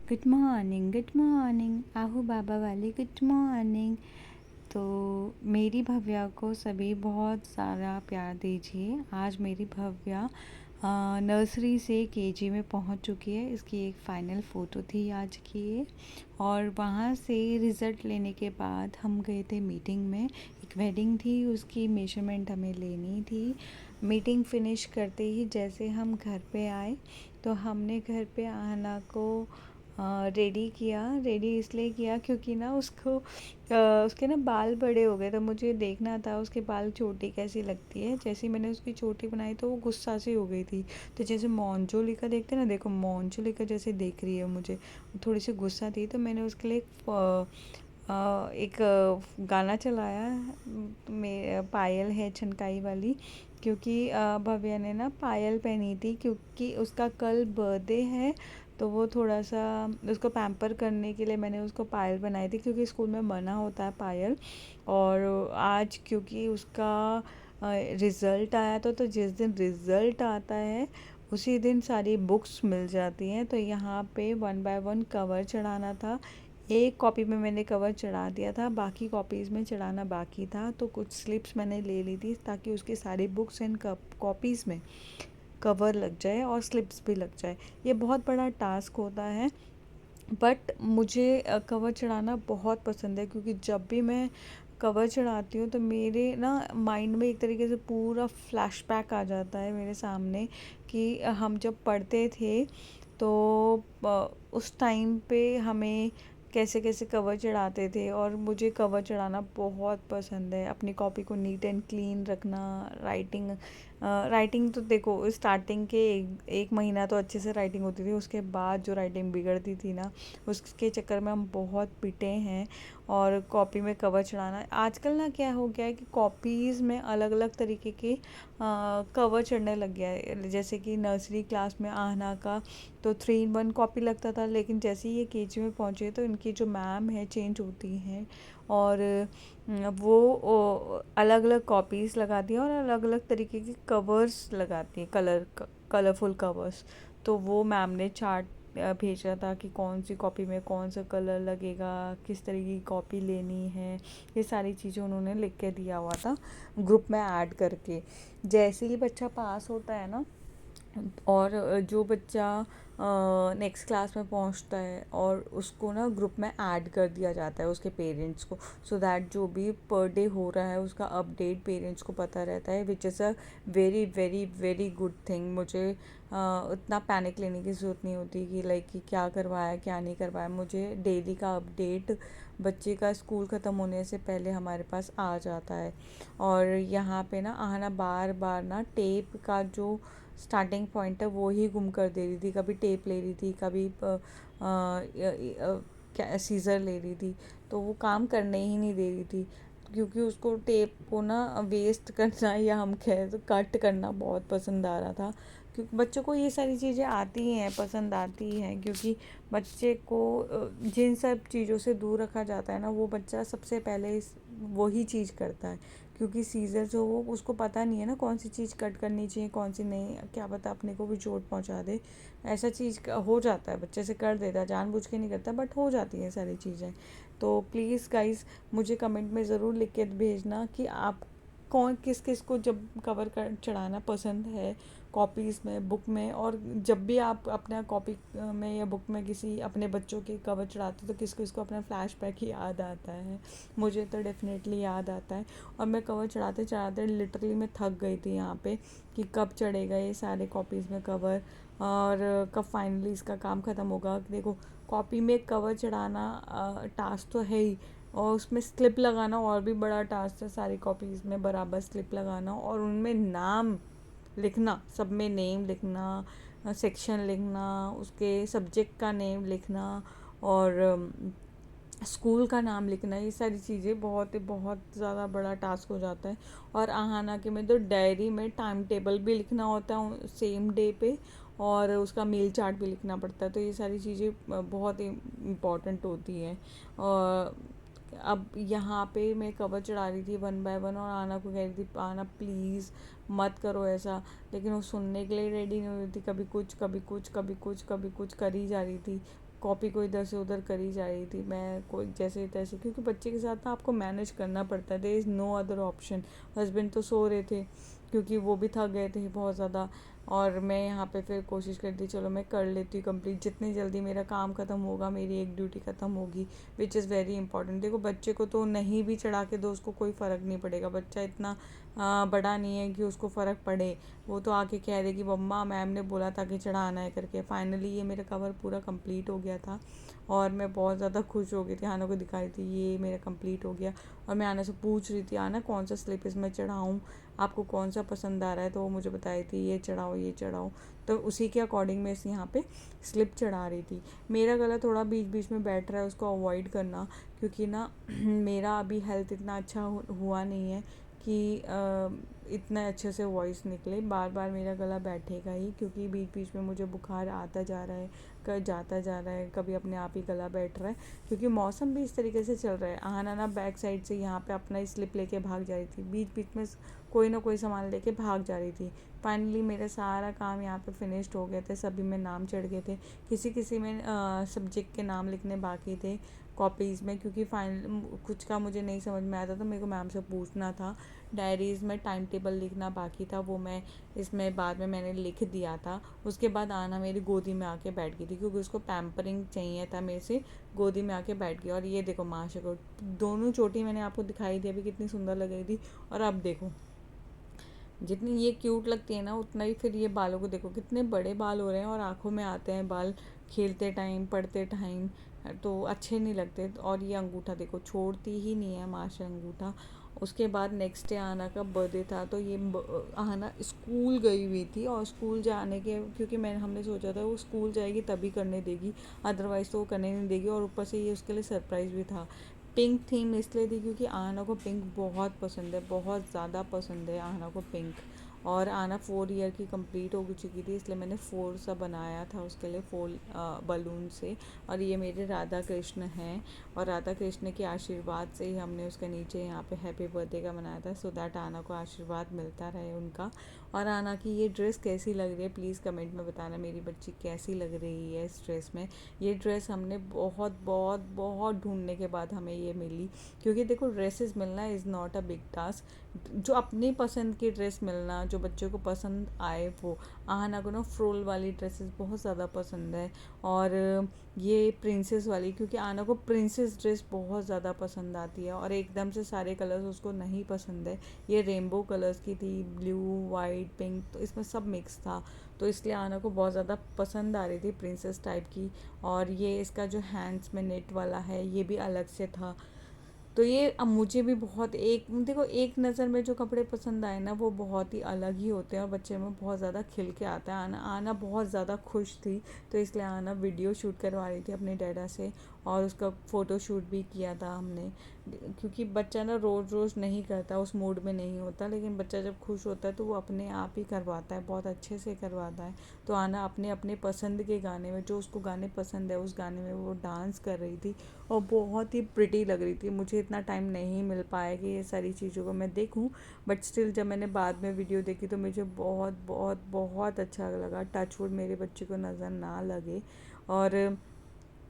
Good morning आहू बाबा वाली good morning. तो मेरी भव्या को सभी बहुत सारा प्यार दीजिए। आज मेरी भव्या नर्सरी से केजी में पहुंच चुकी है। इसकी एक फ़ाइनल फ़ोटो थी आज की ये। और वहाँ से रिज़ल्ट लेने के बाद हम गए थे मीटिंग में। एक वेडिंग थी, उसकी मेजरमेंट हमें लेनी थी। मीटिंग फिनिश करते ही जैसे हम घर पे आए तो हमने घर पे आहना को रेडी इसलिए किया क्योंकि ना उसके ना बाल बड़े हो गए, तो मुझे देखना था उसके बाल चोटी कैसी लगती है। जैसे ही मैंने उसकी चोटी बनाई तो वो गुस्सा सी हो गई थी। तो जैसे मोंजुलिका देखते ना, देखो मोंजुलिका जैसे देख रही है मुझे, थोड़ी सी गुस्सा थी। तो मैंने उसके लिए एक गाना चलाया, पायल है छनकाई वाली, क्योंकि भव्या ने ना पायल पहनी थी क्योंकि उसका कल बर्थडे है। तो वो थोड़ा सा उसको पैम्पर करने के लिए मैंने उसको पायल बनाई थी, क्योंकि स्कूल में मना होता है पायल। और आज क्योंकि उसका रिज़ल्ट आया तो जिस दिन रिज़ल्ट आता है उसी दिन सारी बुक्स मिल जाती हैं। तो यहाँ पे 1 बाय 1 कवर चढ़ाना था। एक कॉपी में मैंने कवर चढ़ा दिया था, बाकी कॉपीज़ में चढ़ाना बाकी था। तो कुछ स्लिप्स मैंने ले ली थी ताकि उसकी सारी बुक्स एंड कॉपीज़ में कवर लग जाए और स्लिप्स भी लग जाए। ये बहुत बड़ा टास्क होता है, बट मुझे कवर चढ़ाना बहुत पसंद है, क्योंकि जब भी मैं कवर चढ़ाती हूँ तो मेरे ना माइंड में एक तरीके से पूरा फ्लैशबैक आ जाता है मेरे सामने कि हम जब पढ़ते थे तो उस टाइम पे हमें कैसे कैसे कवर चढ़ाते थे। और मुझे कवर चढ़ाना बहुत पसंद है, अपनी कॉपी को नीट एंड क्लीन रखना। राइटिंग तो देखो स्टार्टिंग के एक महीना तो अच्छे से राइटिंग होती थी, उसके बाद जो राइटिंग बिगड़ती थी ना, उसके चक्कर में हम बहुत पिटे हैं। और कॉपी में कवर चढ़ाना, आजकल ना क्या हो गया है कि कॉपीज़ में अलग अलग तरीके के कवर चढ़ने लग गया है। जैसे कि नर्सरी क्लास में आहना का तो 3 in 1 कॉपी लगता था, लेकिन जैसे ही ये केजी में पहुँचे तो इनकी जो मैम है चेंज होती हैं और वो अलग अलग कॉपीज़ लगाती हैं और अलग अलग तरीके के कवर्स लगाती हैं, कलरफुल कवर्स। तो वो मैम ने चार्ट भेजा था कि कौन सी कॉपी में कौन सा कलर लगेगा, किस तरीके की कॉपी लेनी है। ये सारी चीज़ें उन्होंने लिख के दिया हुआ था ग्रुप में ऐड करके। जैसे ही बच्चा पास होता है ना, और जो बच्चा नेक्स्ट क्लास में पहुंचता है और उसको ना ग्रुप में ऐड कर दिया जाता है उसके पेरेंट्स को, सो दैट जो भी पर डे हो रहा है उसका अपडेट पेरेंट्स को पता रहता है, which is a very very very good thing. मुझे उतना पैनिक लेने की ज़रूरत नहीं होती कि लाइक कि क्या करवाया क्या नहीं करवाया। मुझे डेली का अपडेट बच्चे का स्कूल ख़त्म होने से पहले हमारे पास आ जाता है। और यहाँ पे ना आहना बार बार ना टेप का जो स्टार्टिंग पॉइंट है वो ही गुम कर दे रही थी। कभी टेप ले रही थी, कभी क्या सीज़र ले रही थी, तो वो काम करने ही नहीं दे रही थी। क्योंकि उसको टेप को ना वेस्ट करना या हम कहें तो कट करना बहुत पसंद आ रहा था। क्योंकि बच्चों को ये सारी चीज़ें आती हैं, पसंद आती हैं, क्योंकि बच्चे को जिन सब चीज़ों से दूर रखा जाता है ना, वो बच्चा सबसे पहले वही चीज़ करता है। क्योंकि सीज़र जो वो उसको पता नहीं है ना कौन सी चीज़ कट करनी चाहिए कौन सी नहीं, क्या पता अपने को भी चोट पहुंचा दे। ऐसा चीज़ हो जाता है, बच्चे से कर देता है, जानबूझ के नहीं करता बट हो जाती हैं सारी चीज़ें। तो प्लीज़ गाइस मुझे कमेंट में ज़रूर लिख के भेजना कि आप कौन किस किस को जब कवर कर चढ़ाना पसंद है कॉपीज़ में, बुक में। और जब भी आप अपना कॉपी में या बुक में किसी अपने बच्चों के कवर चढ़ाते हो तो किस किस को अपना फ्लैशबैक ही याद आता है। मुझे तो डेफिनेटली याद आता है। और मैं कवर चढ़ाते चढ़ाते लिटरली मैं थक गई थी यहाँ पे कि कब चढ़ेगा ये सारे कॉपीज़ में कवर और कब फाइनली इसका काम ख़त्म होगा। देखो कॉपी में कवर चढ़ाना टास्क तो है ही, और उसमें स्लिप लगाना और भी बड़ा टास्क है। सारी कॉपीज़ में बराबर स्लिप लगाना और उनमें नाम लिखना, सब में नेम लिखना, सेक्शन लिखना, उसके सब्जेक्ट का नेम लिखना और स्कूल का नाम लिखना। ये सारी चीज़ें बहुत ज़्यादा बड़ा टास्क हो जाता है। और आहना के में तो डायरी में टाइम टेबल भी लिखना होता है सेम डे पे, और उसका मील चार्ट भी लिखना पड़ता है। तो ये सारी चीज़ें बहुत ही इम्पॉर्टेंट होती हैं। और अब यहाँ पे मैं कवर चढ़ा रही थी 1 बाय 1 और आना को कह रही थी आना प्लीज़ मत करो ऐसा, लेकिन वो सुनने के लिए रेडी नहीं हो रही थी। कभी कुछ कभी कुछ कभी कुछ कभी कुछ कर ही जा रही थी। कॉपी को इधर से उधर करी जा रही थी, मैं कोई जैसे तैसे, क्योंकि बच्चे के साथ ना आपको मैनेज करना पड़ता है, there is no other option. Husband तो सो रहे थे क्योंकि वो भी थक गए थे बहुत ज़्यादा, और मैं यहाँ पे फिर कोशिश करती चलो मैं कर लेती हूँ कंप्लीट, जितनी जल्दी मेरा काम ख़त्म होगा मेरी एक ड्यूटी ख़त्म होगी, विच इज़ वेरी इंपॉर्टेंट। देखो बच्चे को तो नहीं भी चढ़ा के दो उसको कोई फ़र्क नहीं पड़ेगा, बच्चा इतना बड़ा नहीं है कि उसको फ़र्क पड़े। वो तो आके कह देगी मम्मा मैम ने बोला था कि चढ़ाना है करके। फाइनली ये मेरा कवर पूरा कंप्लीट हो गया था और मैं बहुत ज़्यादा खुश हो गई थी, आना को दिखा रही थी ये मेरा कंप्लीट हो गया। और मैं आना से पूछ रही थी आना कौन सा स्लिप इसमें चढ़ाऊँ, आपको कौन सा पसंद आ रहा है, तो वो मुझे बताई थी ये चढ़ाओ ये चढ़ाओ। तो उसी के अकॉर्डिंग मैं इस यहाँ पे स्लिप चढ़ा रही थी। मेरा गला थोड़ा बीच बीच में बैठ रहा है, उसको अवॉइड करना, क्योंकि ना मेरा अभी हेल्थ इतना अच्छा हुआ नहीं है कि इतना अच्छे से वॉइस निकले। बार बार मेरा गला बैठेगा ही, क्योंकि बीच बीच में मुझे बुखार आता जा रहा है, जाता जा रहा है, कभी अपने आप ही गला बैठ रहा है, क्योंकि मौसम भी इस तरीके से चल रहा है। आहाना ना बैक साइड से यहाँ पे अपना स्लिप लेके भाग जा रही थी, बीच बीच में कोई ना कोई सामान लेके भाग जा रही थी। फाइनली मेरा सारा काम यहाँ पे फिनिश्ड हो गया था, सभी में नाम चढ़ गए थे, किसी किसी में सब्जेक्ट के नाम लिखने बाकी थे कॉपीज़ में, क्योंकि फाइनल कुछ का मुझे नहीं समझ में आया था तो मेरे को मैम से पूछना था। डायरीज़ में टाइम टेबल लिखना बाकी था, वो मैं इसमें बाद में मैंने लिख दिया था। उसके बाद आना मेरी गोदी में आके बैठ गई थी, क्योंकि उसको पैम्परिंग चाहिए था मेरे से, गोदी में आके बैठ गई। और ये देखो माशा को दोनों चोटी मैंने आपको दिखाई दी अभी कितनी सुंदर लग रही थी, और अब देखो जितनी ये क्यूट लगती है ना उतना ही फिर ये बालों को देखो कितने बड़े बाल हो रहे हैं, और आँखों में आते हैं बाल खेलते टाइम पढ़ते टाइम, तो अच्छे नहीं लगते। और ये अंगूठा देखो छोड़ती ही नहीं है माशा अंगूठा। उसके बाद नेक्स्ट डे आना का बर्थडे था, तो ये आना स्कूल गई हुई थी, और स्कूल जाने के क्योंकि हमने सोचा था वो स्कूल जाएगी तभी करने देगी, अदरवाइज़ तो वो करने नहीं देगी। और ऊपर से ये उसके लिए सरप्राइज़ भी था। पिंक थीम इसलिए थी क्योंकि आना को पिंक बहुत पसंद है, बहुत ज़्यादा पसंद है आना को पिंक। और आना 4 ईयर की कंप्लीट हो चुकी थी, इसलिए मैंने 4 सा बनाया था उसके लिए, 4 बलून से। और ये मेरे राधा कृष्ण हैं, और राधा कृष्ण के आशीर्वाद से ही हमने उसके नीचे यहाँ पे हैप्पी बर्थडे का बनाया था, सो दैट आना को आशीर्वाद मिलता रहे उनका। और आना की ये ड्रेस कैसी लग रही है प्लीज़ कमेंट में बताना, मेरी बच्ची कैसी लग रही है इस ड्रेस में। ये ड्रेस हमने बहुत बहुत बहुत ढूंढने के बाद हमें ये मिली, क्योंकि देखो ड्रेसेस मिलना is not a big task, जो अपनी पसंद की ड्रेस मिलना जो बच्चों को पसंद आए वो। आहना को ना फ्रोल वाली ड्रेसेस बहुत ज़्यादा पसंद है, और ये प्रिंसेस वाली, क्योंकि आना को प्रिंसेस ड्रेस बहुत ज़्यादा पसंद आती है, और एकदम से सारे कलर्स उसको नहीं पसंद है। ये रेनबो कलर्स की थी, ब्लू वाइट पिंक, तो इसमें सब मिक्स था, तो इसलिए आना को बहुत ज़्यादा पसंद आ रही थी प्रिंसेस टाइप की। और ये इसका जो हैंड्स में नेट वाला है ये भी अलग से था। तो ये अब मुझे भी बहुत एक देखो एक नज़र में जो कपड़े पसंद आए ना वो बहुत ही अलग ही होते हैं, और बच्चे में बहुत ज़्यादा खिल के आता है। आना आना बहुत ज़्यादा खुश थी, तो इसलिए आना वीडियो शूट करवा रही थी अपने डैडा से, और उसका फ़ोटो शूट भी किया था हमने, क्योंकि बच्चा ना रोज़ रोज़ नहीं करता, उस मूड में नहीं होता, लेकिन बच्चा जब खुश होता है तो वो अपने आप ही करवाता है, बहुत अच्छे से करवाता है। तो आना अपने अपने पसंद के गाने में, जो उसको गाने पसंद है उस गाने में वो डांस कर रही थी, और बहुत ही प्रिटी लग रही थी। मुझे इतना टाइम नहीं मिल पाया कि ये सारी चीज़ों को मैं देखूं, बट स्टिल जब मैंने बाद में वीडियो देखी तो मुझे बहुत बहुत बहुत अच्छा लगा। टचवुड मेरे बच्चे को नज़र ना लगे। और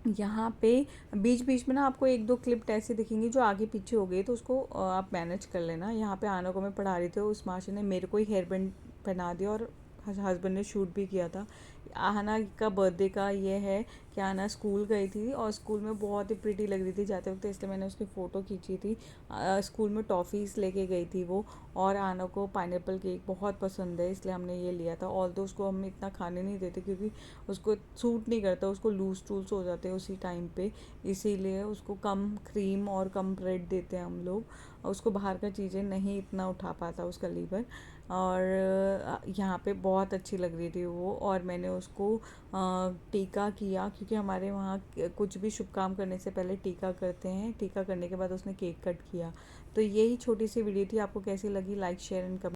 यहाँ पे बीच बीच में ना आपको एक दो क्लिप ऐसे दिखेंगी जो आगे पीछे हो गई, तो उसको आप मैनेज कर लेना। यहाँ पे आना को मैं पढ़ा रही थी, उस माशी ने मेरे को ही हेयर बैंड पहना दिया, और हस्बैंड ने शूट भी किया था। आहना का बर्थडे का ये है कि आना स्कूल गई थी, और स्कूल में बहुत ही प्रिटी लग रही थी जाते वक्त, इसलिए मैंने उसकी फ़ोटो खींची थी। स्कूल में टॉफ़ीज़ लेके गई थी वो, और आना को पाइनएप्पल केक बहुत पसंद है, इसलिए हमने ये लिया था। ऑल्दो उसको हम इतना खाने नहीं देते क्योंकि उसको सूट नहीं करता, उसको लूज़ टूल्स हो जाते हैं उसी टाइम पे, इसीलिए उसको कम क्रीम और कम ब्रेड देते हैं हम लोग, उसको बाहर का चीज़ें नहीं इतना उठा पाता उसका लीवर। और यहाँ पे बहुत अच्छी लग रही थी वो, और मैंने उसको टीका किया, क्योंकि हमारे वहाँ कुछ भी शुभ काम करने से पहले टीका करते हैं, टीका करने के बाद उसने केक कट किया। तो यही छोटी सी वीडियो थी, आपको कैसी लगी लाइक शेयर एंड कमेंट